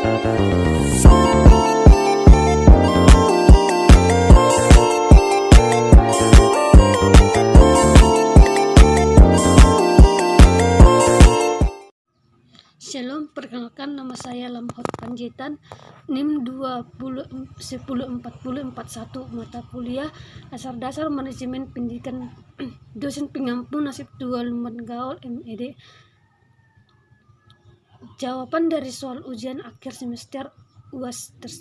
Shalom, perkenalkan nama saya Lamhot Panjaitan, NIM 20104041, mata kuliah Dasar Manajemen Pendidikan, dosen pengampu nasib 2 Lumban Gaul MED. Jawaban dari soal ujian akhir semester UAS 1.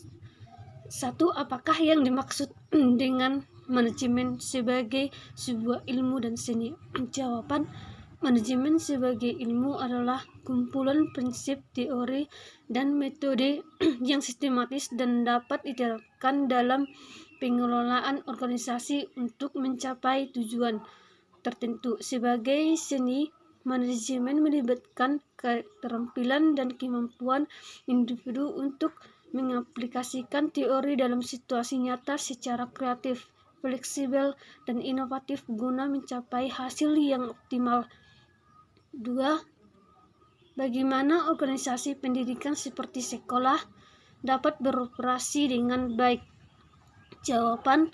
Apakah yang dimaksud dengan manajemen sebagai sebuah ilmu dan seni? Jawaban: manajemen sebagai ilmu adalah kumpulan prinsip, teori, dan metode yang sistematis dan dapat diterapkan dalam pengelolaan organisasi untuk mencapai tujuan tertentu. Sebagai seni, manajemen melibatkan keterampilan dan kemampuan individu untuk mengaplikasikan teori dalam situasi nyata secara kreatif, fleksibel, dan inovatif guna mencapai hasil yang optimal. 2. Bagaimana organisasi pendidikan seperti sekolah dapat beroperasi dengan baik? Jawaban: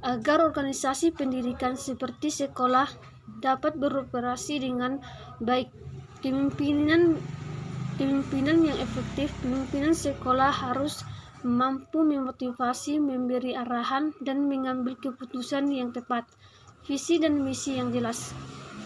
agar organisasi pendidikan seperti sekolah dapat beroperasi dengan baik, kepemimpinan yang efektif, pimpinan sekolah harus mampu memotivasi, memberi arahan, dan mengambil keputusan yang tepat. Visi dan misi yang jelas.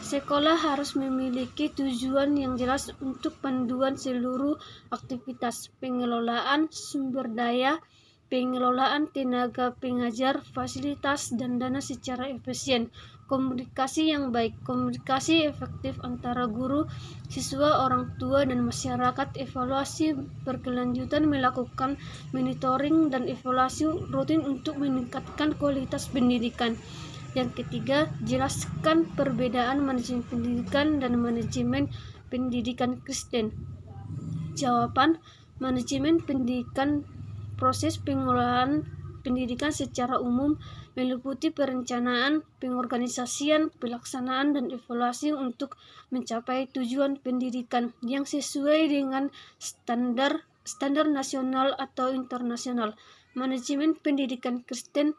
Sekolah harus memiliki tujuan yang jelas untuk panduan seluruh aktivitas, pengelolaan sumber daya, pengelolaan tenaga pengajar, fasilitas, dan dana secara efisien. Komunikasi yang baik, komunikasi efektif antara guru, siswa, orang tua, dan masyarakat. Evaluasi berkelanjutan, melakukan monitoring dan evaluasi rutin untuk meningkatkan kualitas pendidikan. Yang ketiga, jelaskan perbedaan manajemen pendidikan dan manajemen pendidikan Kristen. Jawaban: manajemen pendidikan, proses pengelolaan pendidikan secara umum meliputi perencanaan, pengorganisasian, pelaksanaan, dan evaluasi untuk mencapai tujuan pendidikan yang sesuai dengan standar nasional atau internasional. Manajemen pendidikan Kristen,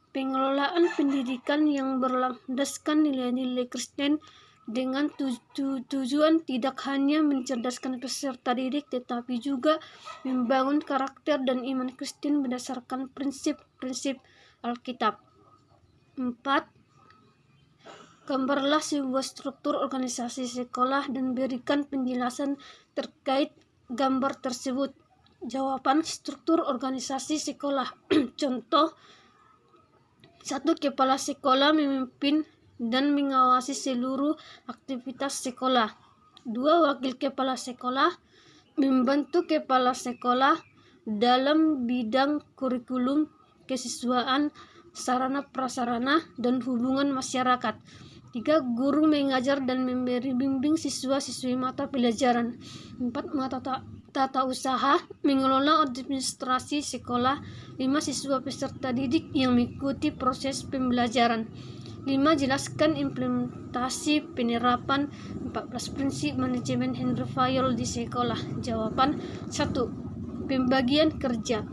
pengelolaan pendidikan yang berlandaskan nilai-nilai Kristen dengan tujuan tidak hanya mencerdaskan peserta didik, tetapi juga membangun karakter dan iman Kristen berdasarkan prinsip-prinsip Alkitab. 4. Gambarlah sebuah struktur organisasi sekolah dan berikan penjelasan terkait gambar tersebut. Jawaban: struktur organisasi sekolah. Contoh: 1. Kepala sekolah memimpin dan mengawasi seluruh aktivitas sekolah. 2. Wakil kepala sekolah membantu kepala sekolah dalam bidang kurikulum, kesiswaan, sarana prasarana, dan hubungan masyarakat. 3. Guru mengajar dan memberi bimbing siswa-siswi mata pelajaran. 4. Tata usaha, mengelola administrasi sekolah. 5. Siswa peserta didik yang mengikuti proses pembelajaran. 5. Jelaskan implementasi penerapan 14 prinsip manajemen Henry Fayol di sekolah. Jawaban: 1. Pembagian kerja.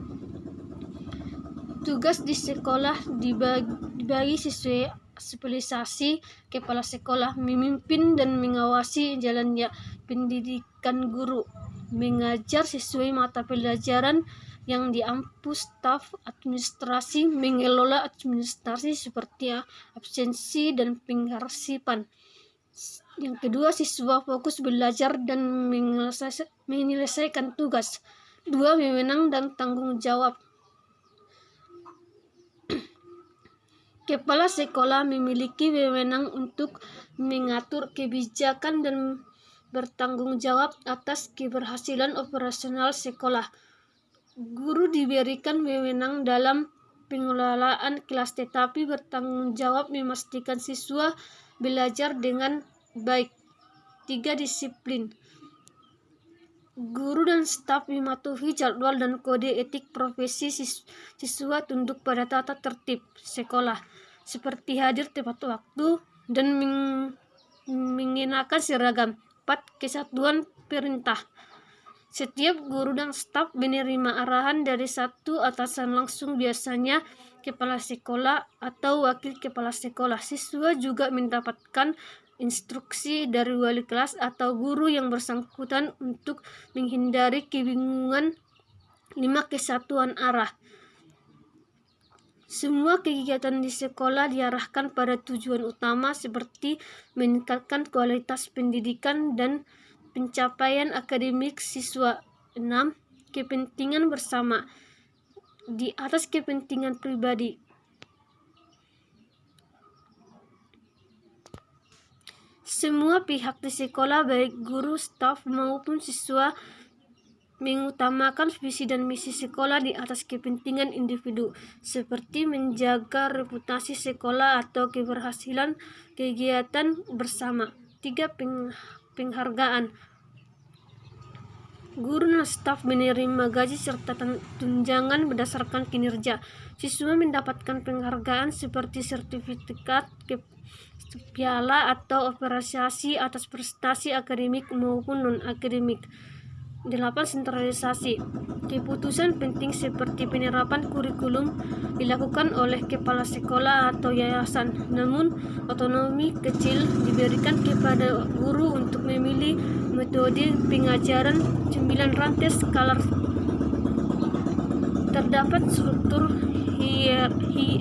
Tugas di sekolah dibagi sesuai spesialisasi. Kepala sekolah memimpin dan mengawasi jalannya pendidikan guru, mengajar sesuai mata pelajaran yang diampu. Staf administrasi mengelola administrasi seperti absensi dan pengarsipan. Yang kedua, siswa fokus belajar dan menyelesaikan tugas. 2. Wewenang dan tanggung jawab. Kepala sekolah memiliki wewenang untuk mengatur kebijakan dan bertanggung jawab atas keberhasilan operasional sekolah. Guru diberikan wewenang dalam pengelolaan kelas, tetapi bertanggung jawab memastikan siswa belajar dengan baik. 3. Disiplin. Guru dan staf mematuhi jadwal dan kode etik profesi. Siswa tunduk pada tata tertib sekolah, seperti hadir tepat waktu dan mengenakan seragam. 4. Kesatuan perintah. Setiap guru dan staf menerima arahan dari satu atasan langsung, biasanya kepala sekolah atau wakil kepala sekolah. Siswa juga mendapatkan instruksi dari wali kelas atau guru yang bersangkutan untuk menghindari kebingungan. 5. Kesatuan arah. Semua kegiatan di sekolah diarahkan pada tujuan utama seperti meningkatkan kualitas pendidikan dan pencapaian akademik siswa. 6. Kepentingan bersama di atas kepentingan pribadi. Semua pihak di sekolah, baik guru, staf maupun siswa, mengutamakan visi dan misi sekolah di atas kepentingan individu, seperti menjaga reputasi sekolah atau keberhasilan kegiatan bersama. 3. Penghargaan. Guru dan staf menerima gaji serta tunjangan berdasarkan kinerja. Siswa mendapatkan penghargaan seperti sertifikat, piala atau apresiasi atas prestasi akademik maupun non-akademik. 8. Sentralisasi. Keputusan penting seperti penerapan kurikulum dilakukan oleh kepala sekolah atau yayasan, namun otonomi kecil diberikan kepada guru untuk memilih metode pengajaran. 9. Rantai skala. Terdapat struktur hierarki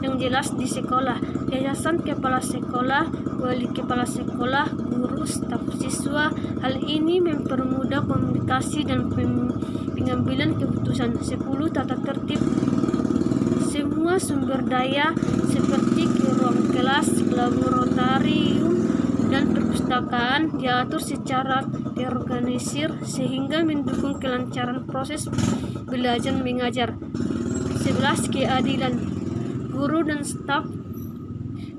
yang jelas di sekolah. Yayasan kepala sekolah, wali kepala sekolah, guru, staf siswa. Hal ini mempermudah komunikasi dan pengambilan keputusan. 10. Tata tertib. Semua sumber daya seperti ruang kelas, laboratorium, dan perpustakaan diatur secara terorganisir sehingga mendukung kelancaran proses belajar mengajar. 11. Keadilan. Guru dan staf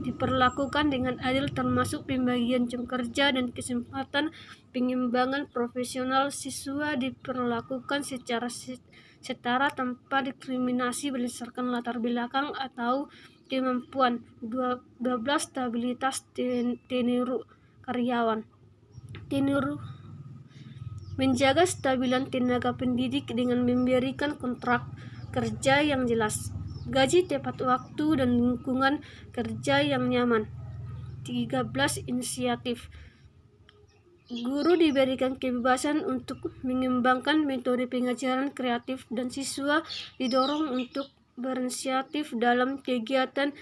diperlakukan dengan adil, termasuk pembagian jam kerja dan kesempatan pengembangan profesional. Siswa diperlakukan secara setara tanpa diskriminasi berdasarkan latar belakang atau kemampuan. 12. Stabilitas tenur karyawan. Tenur. Menjaga stabilan tenaga pendidik dengan memberikan kontrak kerja yang jelas, gaji tepat waktu, dan lingkungan kerja yang nyaman. 13. Inisiatif. Guru diberikan kebebasan untuk mengembangkan metode pengajaran kreatif dan siswa didorong untuk berinisiatif dalam kegiatan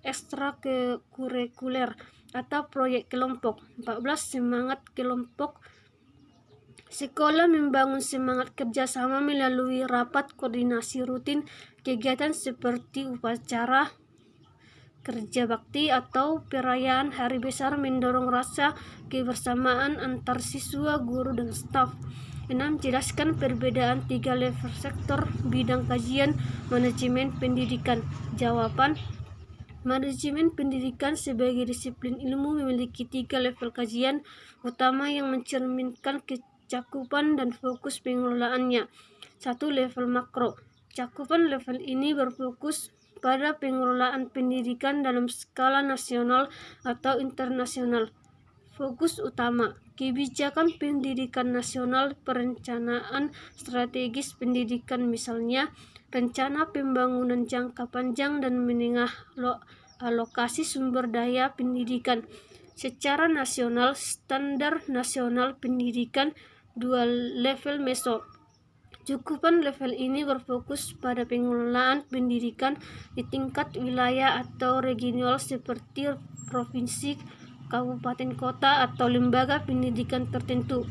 ekstrakurikuler atau proyek kelompok. 14. Semangat kelompok. Sekolah membangun semangat kerjasama melalui rapat koordinasi rutin, kegiatan seperti upacara kerja bakti atau perayaan hari besar mendorong rasa kebersamaan antar siswa, guru, dan staf. 6. Jelaskan perbedaan 3 level sektor bidang kajian manajemen pendidikan. Jawaban: manajemen pendidikan sebagai disiplin ilmu memiliki 3 level kajian utama yang mencerminkan cakupan dan fokus pengelolaannya. 1. Level makro. Cakupan level ini berfokus pada pengelolaan pendidikan dalam skala nasional atau internasional. Fokus utama: kebijakan pendidikan nasional, perencanaan strategis pendidikan, misalnya rencana pembangunan jangka panjang dan menengah, alokasi sumber daya pendidikan secara nasional, standar nasional pendidikan. 2. Level meso. Cakupan level ini berfokus pada pengelolaan pendidikan di tingkat wilayah atau regional seperti provinsi, kabupaten kota, atau lembaga pendidikan tertentu.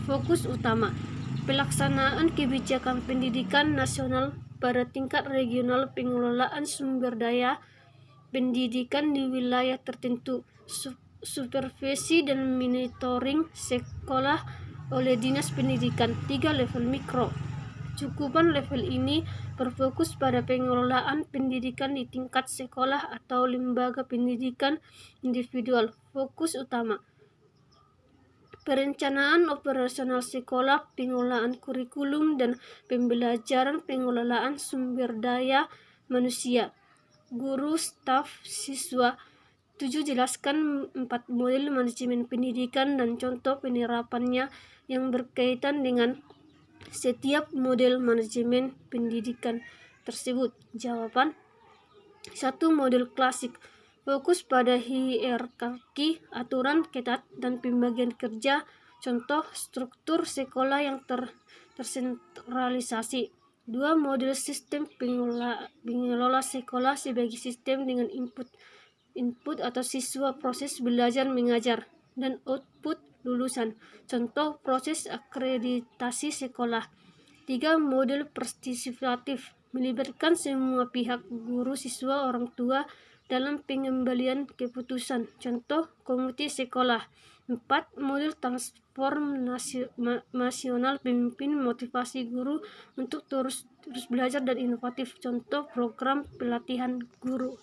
Fokus utama: pelaksanaan kebijakan pendidikan nasional pada tingkat regional, pengelolaan sumber daya pendidikan di wilayah tertentu, supervisi dan monitoring sekolah oleh Dinas Pendidikan. 3. Level mikro. Cakupan level ini berfokus pada pengelolaan pendidikan di tingkat sekolah atau lembaga pendidikan individual. Fokus utama: perencanaan operasional sekolah, pengelolaan kurikulum, dan pembelajaran, pengelolaan sumber daya manusia, guru, staf, siswa. 7. Jelaskan 4 model manajemen pendidikan dan contoh penerapannya. yang berkaitan dengan setiap model manajemen pendidikan tersebut. Jawaban: 1. Model klasik fokus pada hierarki, aturan ketat, dan pembagian kerja. Contoh struktur sekolah yang tersentralisasi. 2. Model sistem pengelola sekolah sebagai sistem dengan input atau siswa, proses belajar mengajar, dan output lulusan. Contoh proses akreditasi sekolah. 3. Model partisipatif melibatkan semua pihak, guru, siswa, orang tua, dalam pengambilan keputusan. Contoh komite sekolah. 4. Model transformasional pemimpin motivasi guru untuk terus belajar dan inovatif. Contoh program pelatihan guru.